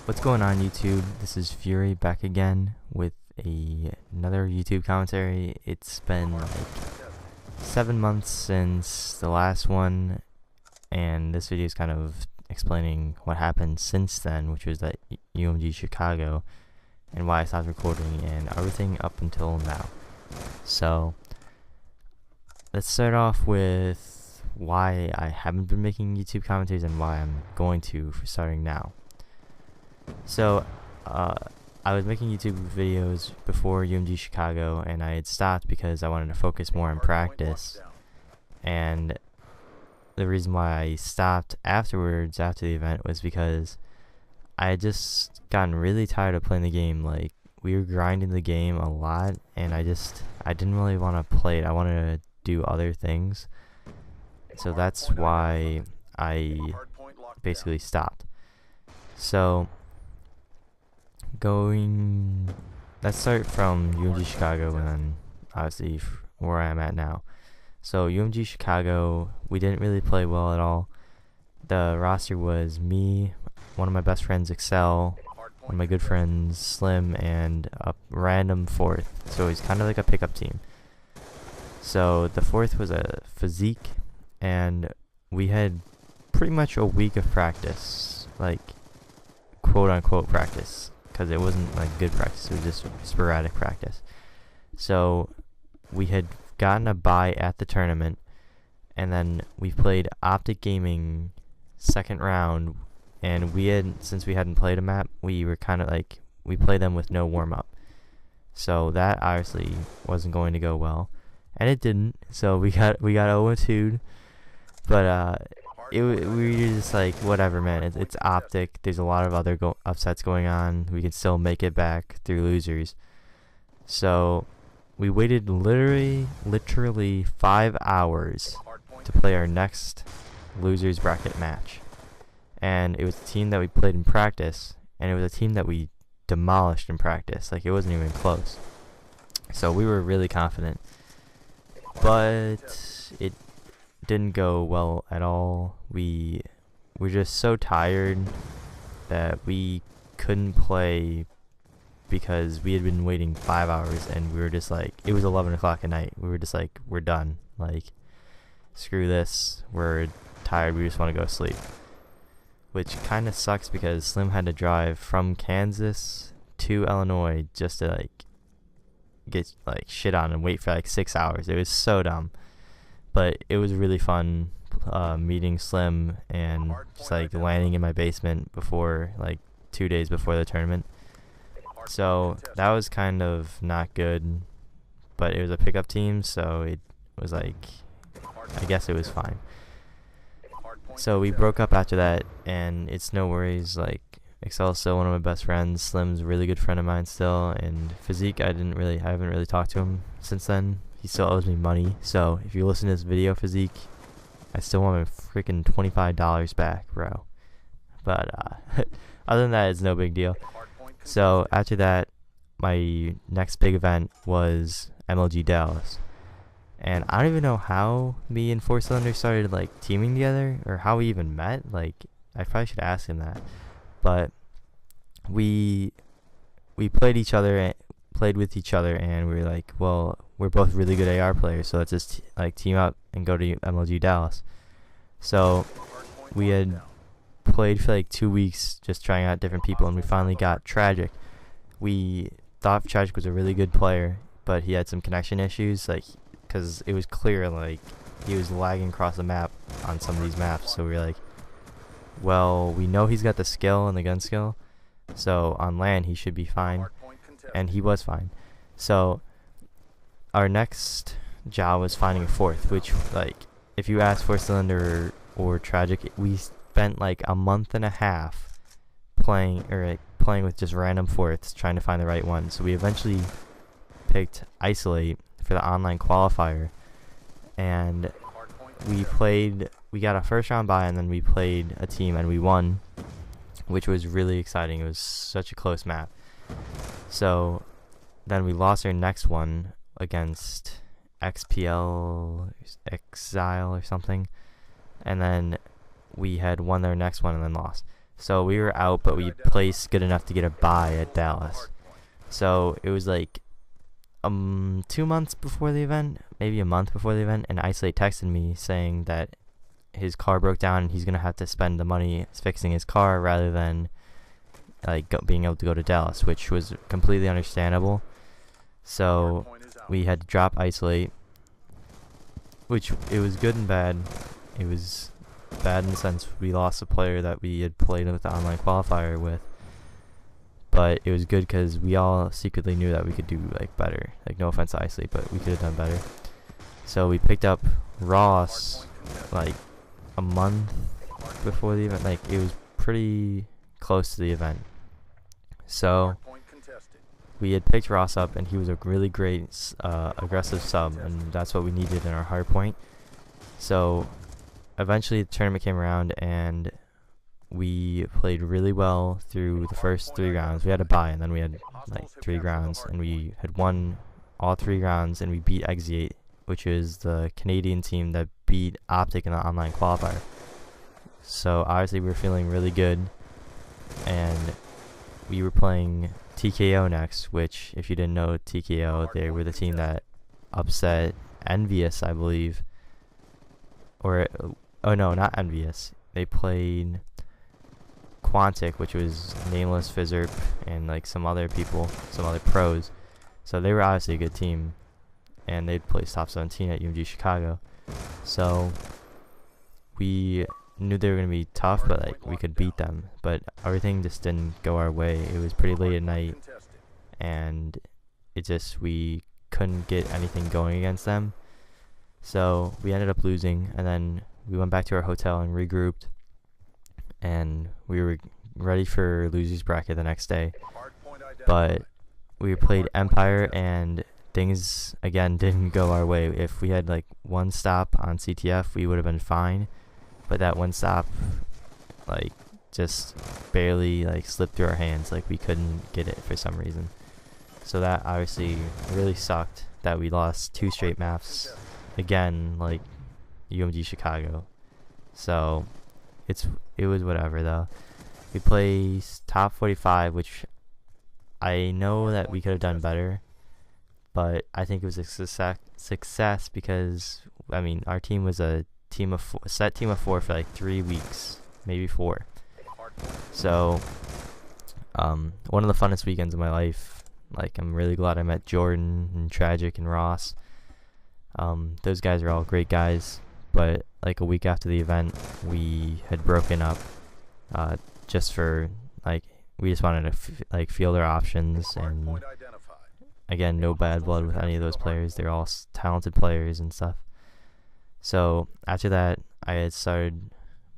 What's going on, YouTube? This is Fury back again with another YouTube commentary. It's been like 7 months since the last one, and this video is kind of explaining what happened since then, which was that UMG Chicago, and why I stopped recording, and everything up until now. So let's start off with why I haven't been making YouTube commentaries and why I'm going to for starting now. So, I was making YouTube videos before UMG Chicago, and I had stopped because I wanted to focus more on practice. And the reason why I stopped afterwards, after the event, was because I had just gotten really tired of playing the game. Like, we were grinding the game a lot, and I didn't really want to play it. I wanted to do other things. So that's why I basically stopped. So, let's start from UMG Chicago and then obviously where I'm at now. So UMG Chicago, we didn't really play well at all. The roster was me, one of my best friends Excel, one of my good friends Slim, and a random fourth. So it's kind of like a pickup team. So the fourth was a Physique, and we had pretty much a week of practice, like quote unquote practice, because it wasn't like good practice, it was just sporadic practice. So we had gotten a bye at the tournament, and then we played Optic Gaming second round, and since we hadn't played a map, we were kind of like, we played them with no warm-up. So that obviously wasn't going to go well, and it didn't. So we got 0-2'd, but we were just like, whatever, man. It's Optic. There's a lot of other upsets going on. We can still make it back through losers. So we waited literally 5 hours to play our next losers bracket match, and it was a team that we played in practice, and it was a team that we demolished in practice. Like, it wasn't even close. So we were really confident, but it didn't go well at all. We were just so tired that we couldn't play because we had been waiting 5 hours, and we were just like, it was 11 o'clock at night. We were just like, we're done. Like, screw this. We're tired. We just want to go sleep. Which kind of sucks because Slim had to drive from Kansas to Illinois just to like get like shit on and wait for like 6 hours. It was so dumb. But it was really fun meeting Slim and just like landing in my basement before, like 2 days before the tournament. So that was kind of not good, but it was a pickup team, so it was like, I guess it was fine. So we broke up after that, and it's no worries. Like, Excel's still one of my best friends. Slim's a really good friend of mine still, and Physique, I haven't really talked to him since then. He still owes me money, so if you listen to this video, Physique, I still want my freaking $25 back, bro. But other than that, it's no big deal. So after that, my next big event was MLG Dallas, and I don't even know how me and Four Cylinder started like teaming together, or how we even met. Like, I probably should ask him that. But we played with each other, and we were like, well, we're both really good AR players, so let's just like team up and go to MLG Dallas. So we had played for like 2 weeks just trying out different people, and we finally got Tragic. We thought Tragic was a really good player, but he had some connection issues, like, because it was clear like he was lagging across the map on some of these maps. So we were like, well, we know he's got the skill and the gun skill, so on LAN he should be fine, and he was fine. So our next job was finding a fourth, which, like, if you ask Four Cylinder or Tragic, we spent like a month and a half playing with just random fourths, trying to find the right one. So we eventually picked Isolate for the online qualifier, and we got a first round bye, and then we played a team and we won, which was really exciting. It was such a close map. So then we lost our next one against XPL Exile or something, and then we had won their next one and then lost. So we were out, but we placed good enough to get a bye at Dallas. So it was like 2 months before the event, maybe a month before the event, and Isolate texted me saying that his car broke down and he's gonna have to spend the money fixing his car rather than like being able to go to Dallas, which was completely understandable. So we had to drop Isolate, which it was good and bad. It was bad in the sense we lost a player that we had played with the online qualifier with, but it was good because we all secretly knew that we could do like better. Like, no offense to Isolate, but we could have done better. So we picked up Ross like a month before the event. Like, it was pretty close to the event. So we had picked Ross up, and he was a really great aggressive sub, and that's what we needed in our hard point. So eventually the tournament came around, and we played really well through the first 3 rounds. We had a bye, and then we had like 3 rounds, and we had won all 3 rounds, and we beat Exiate, which is the Canadian team that beat Optic in the online qualifier. So obviously we were feeling really good, and we were playing TKO next, which, if you didn't know, TKO, they were the team that upset Envious, I believe. Or, oh no, not Envious. They played Quantic, which was Nameless, Fizzerp, and like some other people, some other pros. So they were obviously a good team, and they'd placed top 17 at UMG Chicago. So we knew they were going to be tough, but like we could beat them. But everything just didn't go our way. It was pretty late at night, and we couldn't get anything going against them. So we ended up losing, and then we went back to our hotel and regrouped, and we were ready for losers bracket the next day. But we played Empire, and things again didn't go our way. If we had like one stop on CTF, we would have been fine, but that one stop like just barely like slipped through our hands. Like, we couldn't get it for some reason. So that obviously really sucked that we lost 2 straight maps again, like UMG Chicago. So it was whatever though. We placed top 45, which I know that we could have done better, but I think it was a success because, I mean, our team was a set team of 4 for like 3 weeks, maybe 4. So one of the funnest weekends of my life. Like, I'm really glad I met Jordan and Tragic and Ross. Those guys are all great guys, but like a week after the event, we had broken up just for like, we just wanted to field our options, and again, no bad blood with any of those players. They're all talented players and stuff. So after that, I had started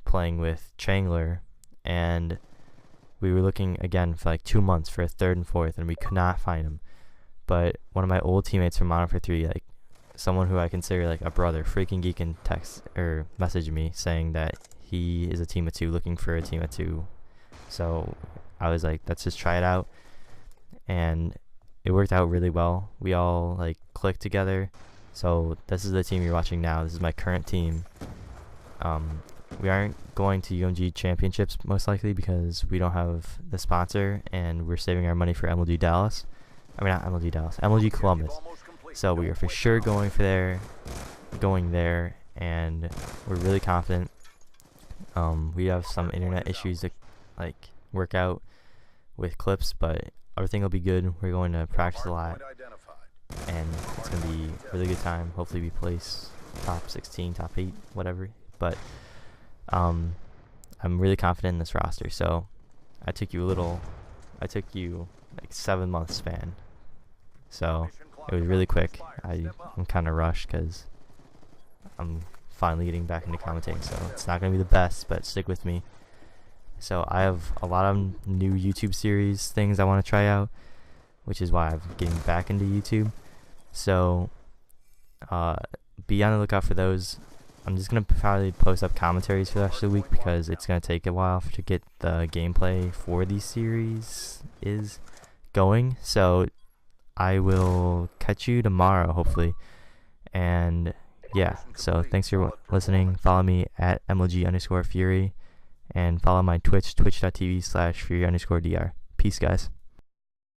playing with Changler, and we were looking again for like 2 months for a 3rd and 4th, and we could not find him. But one of my old teammates from Modern Warfare 3, like someone who I consider like a brother, Freaking Geek, and messaged me saying that he is a team of 2 looking for a team of 2. So I was like, let's just try it out, and it worked out really well. We all like clicked together. So this is the team you're watching now. This is my current team. We aren't going to UMG championships most likely because we don't have the sponsor, and we're saving our money for MLG Dallas. I mean, not MLG Dallas, MLG Columbus. So we are for sure going there, and we're really confident. We have some internet issues to like work out with clips, but everything will be good. We're going to practice a lot, and it's going to be a really good time. Hopefully we place top 16, top 8, whatever. But I'm really confident in this roster. So I took you like 7 months span. So it was really quick. I'm kind of rushed because I'm finally getting back into commentating, so it's not going to be the best, but stick with me. So I have a lot of new YouTube series things I want to try out, which is why I'm getting back into YouTube. So be on the lookout for those. I'm just going to probably post up commentaries for the rest of the week because it's going to take a while to get the gameplay for these series is going. So I will catch you tomorrow, hopefully. And yeah, so thanks for listening. Follow me at MLG_Fury. and follow my Twitch, twitch.tv/fury_dr. Peace, guys.